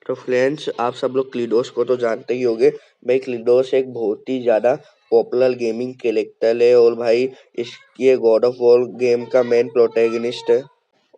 तो फ्रेंड्स, आप सब लोग क्लीडोस को तो जानते ही होंगे। भाई क्लीडोस एक बहुत ही ज़्यादा पॉपुलर गेमिंग कैरेक्टर है और भाई इसके गॉड ऑफ वॉर गेम का मेन प्रोटैगनिस्ट है।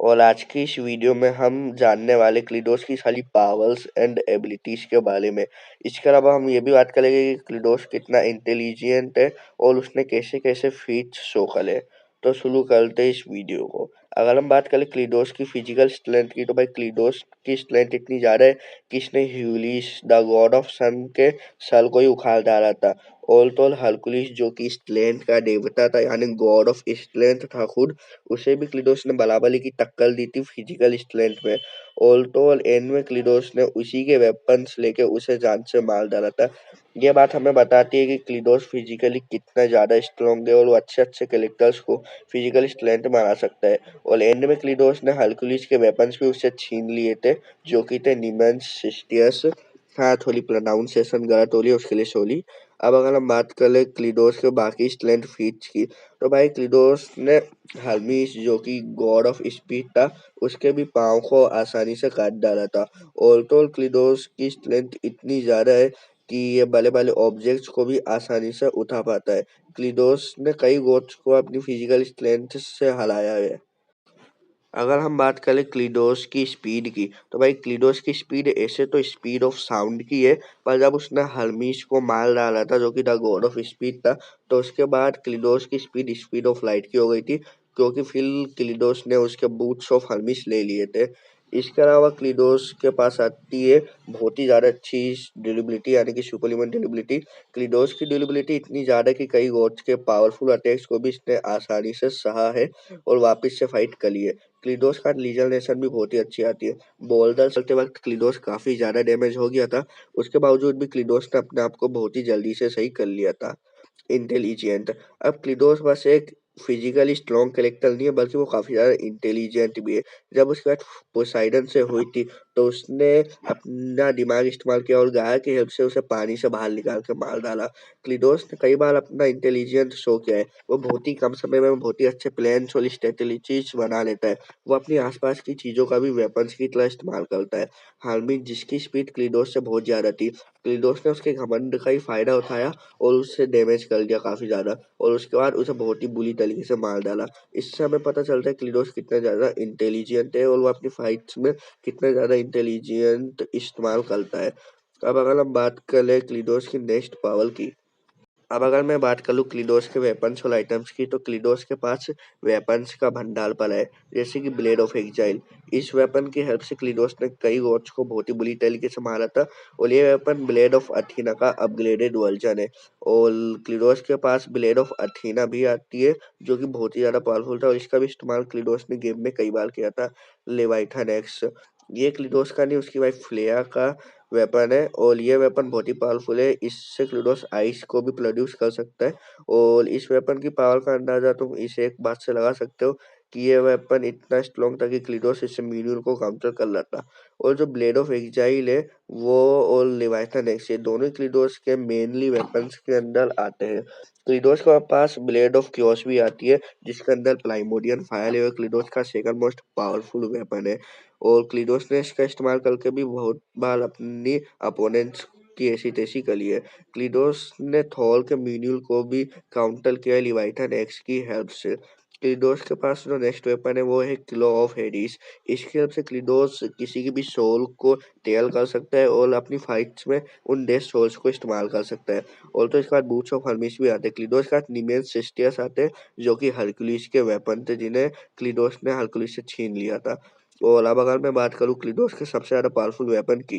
और आज की इस वीडियो में हम जानने वाले क्लीडोस की सारी पावर्स एंड एबिलिटीज के बारे में। इसके अलावा हम ये भी बात करेंगे कि क्लीडोस कितना इंटेलिजेंट है और उसने कैसे कैसे फीट्स शो करे। तो शुरू करते हैं इस वीडियो को। अगर हम बात करें क्लीडोस की फिजिकल स्ट्रेंथ की, तो भाई क्लीडोस की स्ट्रेंथ इतनी ज़्यादा है कि इसने ह्यूलिस द गॉड ऑफ सन के सर को ही उखाड़ डाला था। ऑल टोल हरकुलिस जो कि स्ट्रेंथ का देवता था, यानी गॉड ऑफ स्ट्रेंथ था खुद, उसे भी क्लीडोस ने बराबरी की टक्कर दी थी फिजिकल स्ट्रेंथ में। ऑल टोल एंड में क्लीडोस ने उसी के वेपन्स लेके उसे जान से मार डाला था। ये बात हमें बताती है कि क्लीडोस फिजिकली कितना ज़्यादा स्ट्रॉन्ग है और वो अच्छे अच्छे कैरेक्टर्स को फिजिकल स्ट्रेंथ बना सकता है। और एंड में क्लीडोस ने हरकुलिस के वेपन्स भी उससे छीन लिए थे, जो कि थे निमेंस सिस्टियस। हाँ, थोड़ी प्रोनाउंसिएशन गलत हो रही है, उसके लिए सॉरी। अब अगर हम बात करें क्लीडोस के बाकी स्ट्रेंथ फीट्स की, तो भाई क्लीडोस ने हर्मीस जो कि गॉड ऑफ स्पीड था, उसके भी पाँव को आसानी से काट डाला था। ऑल्टो क्लीडोस की स्ट्रेंथ इतनी ज़्यादा है कि ये बड़े बड़े ऑब्जेक्ट्स को भी आसानी से उठा पाता है। क्लीडोस ने कई गोट्स को अपनी फिजिकल स्ट्रेंथ से हराया है। अगर हम बात करें क्लीडोस की स्पीड की, तो भाई क्लीडोस की स्पीड ऐसे तो स्पीड ऑफ साउंड की है, पर जब उसने हर्मीस को मार डाला था जो कि द गॉड ऑफ स्पीड था, तो उसके बाद क्लीडोस की स्पीड स्पीड ऑफ लाइट की हो गई थी, क्योंकि फिर क्लीडोस ने उसके बूट्स ऑफ हर्मीस ले लिए थे। इसके अलावा क्लीडोस के पास आती है बहुत ही ज़्यादा अच्छी ड्यूरेबिलिटी, यानी कि सुपरह्यूमन ड्यूरेबिलिटी। क्लीडोस की ड्यूरेबिलिटी इतनी ज़्यादा कि कई गॉड्स के पावरफुल अटैक्स को भी इसने आसानी से सहा है और वापस से फाइट कर ली है। क्लीडोस का रीजनरेशन भी बहुत ही अच्छी आती है। बोल्डर चलते वक्त क्लीडोस काफी ज्यादा डैमेज हो गया था, उसके बावजूद भी क्लीडोस ने अपने आप को बहुत ही जल्दी से सही कर लिया था। इंटेलिजेंट, अब क्लीडोस बस एक फिजिकली स्ट्रॉन्ग कैरेक्टर नहीं है, बल्कि वो काफी ज्यादा इंटेलिजेंट भी है। जब उसके बाद पोसाइडन से हुई थी, तो उसने अपना दिमाग इस्तेमाल किया और गाय की हेल्प से उसे पानी से बाहर निकाल के मार डाला। क्लीडोस ने कई बार अपना इंटेलिजेंट शो किया है। वो बहुत ही कम समय में बहुत ही अच्छे प्लान्स और स्ट्रेटेजीज बना लेता है। वो अपनी आसपास की चीजों का भी वेपन्स की तरह इस्तेमाल करता है। हाल में जिसकी स्पीड क्लीडोस से बहुत ज्यादा थी, क्लीडोस ने उसके घमंड का ही फायदा उठाया और उससे डैमेज कर दिया काफी ज्यादा, और उसके बाद उसे बहुत ही बुरी तरीके से मार डाला। इससे हमें पता चलता है क्लीडोस कितना ज्यादा इंटेलिजेंट है और वो अपनी फाइट्स में कितना ज्यादा इंटेलिजेंट इस्तेमाल करता है। अब अगर हम बात करें क्लीडोस की नेक्स्ट पावर की, अब अगर मैं बात करूँ क्लीडोस के वेपन्स और आइटम्स की, तो क्लीडोस के पास वेपन्स का भंडार पड़ा है, जैसे कि ब्लेड ऑफ एग्जाइल। इस वेपन की हेल्प से क्लीडोस ने कई गॉड्स को बहुत ही बुरी तरीके से मारा था, और ये वेपन ब्लेड ऑफ अथीना का अपग्रेडेड वर्जन है। और क्लीडोस के पास ब्लेड ऑफ अथीना भी आती है, जो कि बहुत ही ज्यादा पावरफुल था, और इसका भी इस्तेमाल क्लीडोस ने गेम में कई बार किया था। लेवाइथन एक्स, ये क्लीडोस का नहीं, उसकी वाइफ फ्लेया का वेपन है, और ये वेपन बहुत ही पावरफुल है। इससे क्लूडोस आइस को भी प्रोड्यूस कर सकता है। और इस वेपन की पावर का अंदाजा तुम इसे एक बात से लगा सकते हो कि ये वेपन इतना स्ट्रॉन्ग था कि क्लीडोस इससे मीन्यूल को काउंटर कर लेता। और जो ब्लेड ऑफ एग्जाइल है वो, और लेवाइथन एक्स, ये दोनों क्लीडोस के मेनली वेपन्स के अंदर आते हैं। क्लीडोस के पास ब्लेड ऑफ क्योस भी आती है, जिसके अंदर प्लाइमोडियन फायर है और क्लीडोस का सेकंड मोस्ट पावरफुल वेपन है। और क्लीडोस ने इसका इस्तेमाल करके भी बहुत बार अपनी अपोनेंट्स की ऐसी तैसी करी है। क्लीडोस ने थॉर के मीन्यूल को भी काउंटर किया है लिवाइथन एक्स की हेल्प से। क्लीडोस के पास जो नेक्स्ट वेपन है वो है क्लो ऑफ हेडिस। इसकी हेल्प से क्लीडोस किसी की भी सोल को टेल कर सकता है और अपनी फाइट्स में उन डेथ सोल्स को इस्तेमाल कर सकता है। और तो इसके बाद बूट्स ऑफ हर्मिस भी आते हैं। क्लीडोस के साथ निमेंस सिस्टियस आते हैं, जो कि हरकुलिस के वेपन थे, जिन्हें क्लीडोस ने हरकुलिस से छीन लिया था। और अब अगर मैं बात करूँ क्लीडोस के सबसे ज्यादा पावरफुल वेपन की,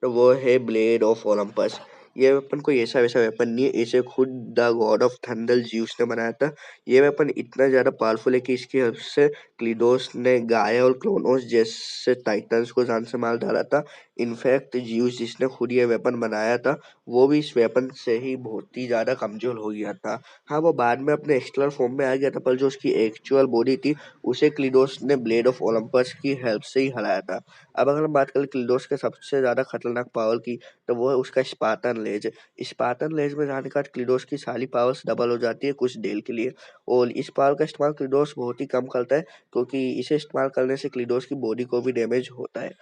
तो वो है ब्लेड ऑफ ओलंपस। ये वेपन कोई ऐसा वैसा वेपन नहीं है, इसे खुद the God of thunder juice ने बनाया था। ये वेपन इतना ज्यादा पावरफुल है कि इसकी हेल्प से क्लीडोस ने गाया और क्रोनोस जैसे टाइटन्स को जान से मार डाला था। इनफैक्ट ज्यूस जिसने खुद ये वेपन बनाया था, वो भी इस वेपन से ही बहुत ही ज्यादा कमजोर हो गया था। हाँ, वो बाद में अपने एक्सटर्नल फॉर्म में आ गया था, पर जो उसकी एक्चुअल बॉडी थी, उसे क्लीडोस ने ब्लेड ऑफ ओलंपस की हेल्प से ही हराया था। अब अगर हम बात करें क्लीडोस के सबसे ज्यादा खतरनाक पावर की, तो वो है उसका स्पार्टन लेज। स्पार्टन लेज में जाने के बाद क्लीडोस की सारी पावर्स डबल हो जाती है कुछ देर के लिए। और इस पावर का इस्तेमाल क्लीडोस बहुत ही कम करता है, क्योंकि इसे इस्तेमाल करने से क्लीडोस की बॉडी को भी डैमेज होता है।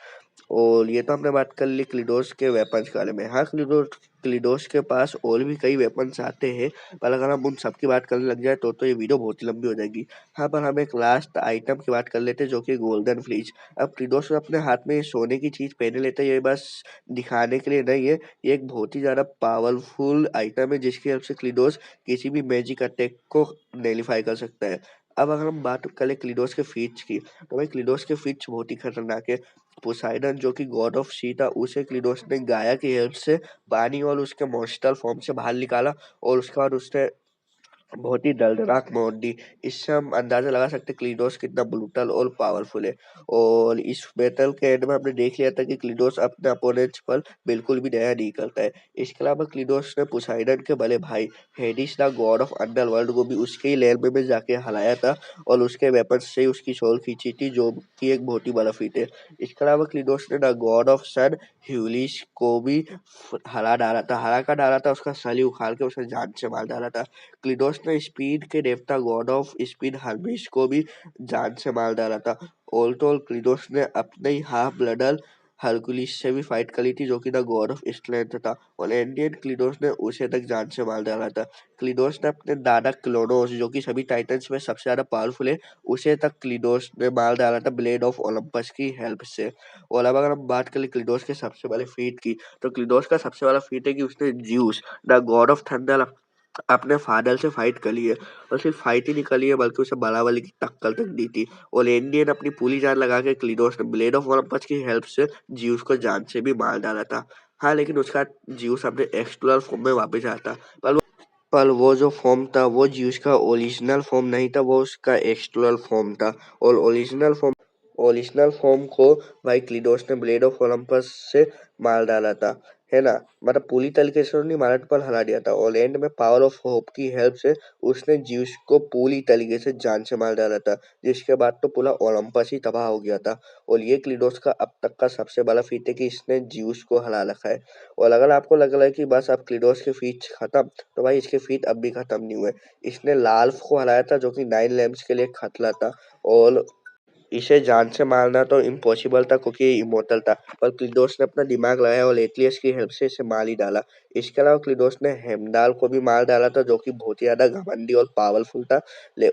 और ये तो हमने बात कर ली क्लिडोस के वेपन्स के बारे में। हाँ, क्लिडोस के पास और भी कई वेपन्स आते हैं, पर अगर हम उन सब की बात करने लग जाए तो ये वीडियो बहुत ही लंबी हो जाएगी। हाँ, पर हम एक लास्ट आइटम की बात कर लेते हैं, जो कि गोल्डन फ्लीच। अब क्लिडोस अपने हाथ में सोने की चीज पहने लेते हैं, ये बस दिखाने के लिए नहीं है, ये एक बहुत ही ज्यादा पावरफुल आइटम है, जिसकी हेल्प से क्लिडोस किसी भी मैजिक अटैक को नैलीफाई कर सकता है। अब अगर हम बात करें क्लिडोस के फीच की, तो भाई क्लिडोस के फीच बहुत ही खतरनाक है। पोसाइडन, जो कि गॉड ऑफ सी था, उसे क्लिडोस ने गाया की हेल्प से पानी और उसके मॉन्स्टर फॉर्म से बाहर निकाला, और उसके बाद उसने बहुत ही दर्दनाक मौत दी। इससे हम अंदाजा लगा सकते हैं क्लीडोस कितना ब्रूटल और पावरफुल है। और इस बैटल के एंड में हमने देख लिया था कि क्लीडोस अपने अपोनेंट्स पर बिल्कुल भी दया नहीं करता है। इसके अलावा क्लीडोस ने पोसाइडन के बड़े भाई हेडिस द गॉड ऑफ अंडरवर्ल्ड को भी उसके ही लैब में जाके हराया था, और उसके वेपन से ही उसकी सोल खींची थी, जो कि एक बहुत ही बड़ा फीट है। इसके अलावा क्लीडोस ने द गॉड ऑफ सन ह्यूलिस को भी हरा कर डाला था, उसका सली उखाड़ के उसे जान से मार डाला था। क्लिडोस ने स्पीड के देवता गॉड ऑफ स्पीड हर्मिस को भी जान से मार डाला था। ऑल टोल क्लिडोस ने अपने ही हाफ ब्लडर हरकुलिस से भी फाइट करी थी, जो कि द गॉड ऑफ स्ट्रेंथ था, और इंडियन क्लिडोस ने उसे तक जान से मार डाला था। क्लिडोस ने अपने दादा क्लोनोस, जो कि सभी टाइटन्स में सबसे ज्यादा पावरफुल है, उसे तक क्लिडोस ने मार डाला था ब्लेड ऑफ ओलंपस की हेल्प से। और अब अगर हम बात करें क्लिडोस के सबसे बड़े फीट की, तो क्लिडोस का सबसे बड़ा फीट है कि उसने juice the God of thunder अपने फादर से फाइट करी है, और सिर्फ फाइट ही नहीं करी है बल्कि उसे बराबरी की टक्कर तक दी थी। और इंडियन अपनी पूरी जान लगा के क्लीडोस ने ब्लेड ऑफ ओलंपस की हेल्प से ज्यूस को जान से भी मार डाला था। हाँ, लेकिन उसका ज्यूस अपने एक्सटर्नल फॉर्म में वापस आया था, पर वो जो फॉर्म था वो ज्यूस का ओरिजिनल फॉर्म नहीं था, वो उसका एक्सटर्नल फॉर्म था। और ओरिजिनल फॉर्म को भाई क्लीडोस ने ब्लेड ऑफ ओलंपस से मार डाला था, है ना। मतलब पूरी तरीके से नहीं मारा था, पर हरा दिया था। और एंड में पावर ऑफ होप की हेल्प से उसने ज्यूस को पूरी तरीके से जान से मार डाला था, जिसके बाद तो पूरा ओलंपस ही तबाह हो गया था। और ये क्लीडोस का अब तक का सबसे बड़ा फीट है कि इसने ज्यूस को हरा रखा है। और अगर आपको लग रहा है कि बस अब क्लीडोस के फीट खत्म, तो भाई इसके फीट अब भी खत्म नहीं हुए। इसने लाल्फ को हराया था, जो कि 9 लैम्प्स के लिए खतरा था, और इसे जान से मारना तो इम्पॉसिबल था क्योंकि ये इमोर्टल था, पर क्लिडोस ने अपना दिमाग लगाया और एटलियस की हेल्प से इसे मार ही डाला। इसके अलावा क्लिडोस ने हेमडाल को भी मार डाला था, जो कि बहुत ही ज्यादा घमंडी और पावरफुल था।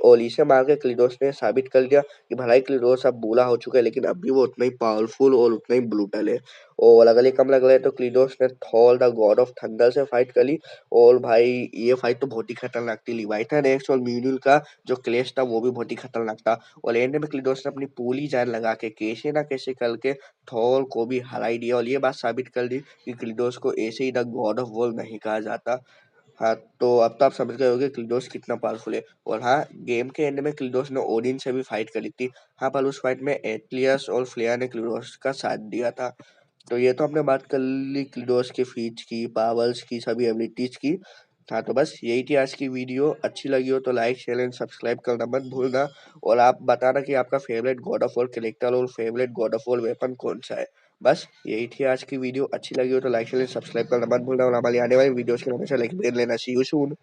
और इसे मार के क्लिडोस ने साबित कर दिया कि भलाई क्लिडोस अब बूढ़ा हो चुका है, लेकिन अभी वो उतना ही पावरफुल और उतना ही ब्रूटल है। और अगर ये कम लग रहा है तो क्लिडोस ने Thor the God of thunder से फाइट करी, और भाई ये फाइट तो बहुत ही खतरनाक थी। लिवाइथन एक्स और म्यूनिल का जो क्लेश था वो भी बहुत ही खतरनाक था। और एंड में क्लीडोस ने अपनी पूरी जान लगा के कैसे ना कैसे करके थॉर को भी हरा ही दिया, और ये बात साबित कर दी कि क्लीडोस को ऐसे ही द गॉड ऑफ वॉर नहीं कहा जाता। हाँ, तो अब तो आप समझ गए होंगे क्लीडोस कितना पावरफुल है। और हाँ, गेम के एंड में क्लीडोस ने ओडिन से भी फाइट करी थी। हाँ, पर उस फाइट में एटलियस और फ्लेयर ने क्लीडोस का साथ दिया था। तो ये तो हमने बात कर ली क्लीडोस के फीच की, पावर्स की, सभी एबिलिटीज की। हाँ, तो बस यही थी आज की वीडियो। अच्छी लगी हो तो लाइक शेयर एंड सब्सक्राइब करना मत भूलना, और आप बताना कि आपका favourite god of war character और favourite god of war weapon कौन सा है। बस यही थी आज की वीडियो। अच्छी लगी हो तो लाइक शेयर एंड सब्सक्राइब करना मत भूलना, और हमारी आने वाली वीडियोस के हमेशा लाइक बेल लेना। सी यू सून।